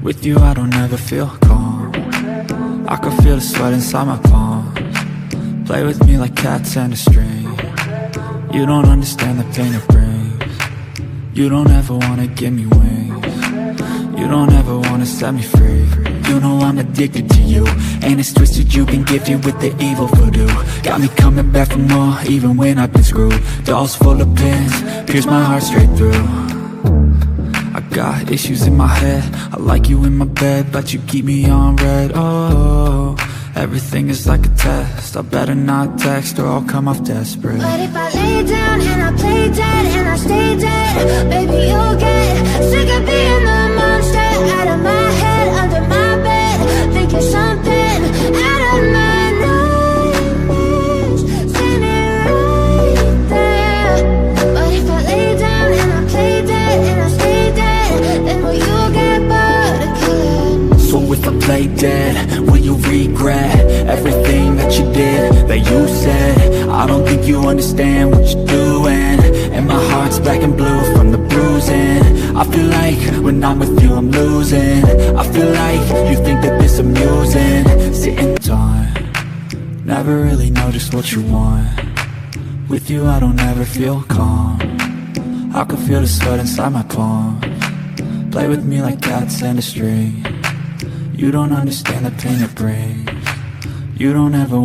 With you I don't ever feel calm. I can feel the sweat inside my palms. Play with me like cats and a string. You don't understand the pain it brings. You don't ever wanna give me wings. You don't ever wanna set me free. You know I'm addicted to you, and it's twisted, you've been gifted with the evil voodoo. Got me coming back for more, even when I've been screwed. Dolls full of pins, pierce my heart straight through. I got issues in my head, I like you in my bed, but you keep me on red. Oh, everything is like a test, I better not text or I'll come off desperate. But if I lay down and I play dead and I stay dead, baby you'll get sick of being the monster out of my head, under my bed, thinking something out of my nightmares, standing right there. But if I lay down and I play dead and I stay dead, then will you get bored of killing? So if I play dead, will you regret everything that you did, that you said? I don't think you understand what you're doing, and my heart's black and blue from the bruising. I feel like when I'm with you I'm losing. I feel like you think that this amusing. Sitting time, never really know just what you want. With you I don't ever feel calm. I can feel the sweat inside my palms. Play with me like cats and a string. You don't understand the pain it brings. You don't ever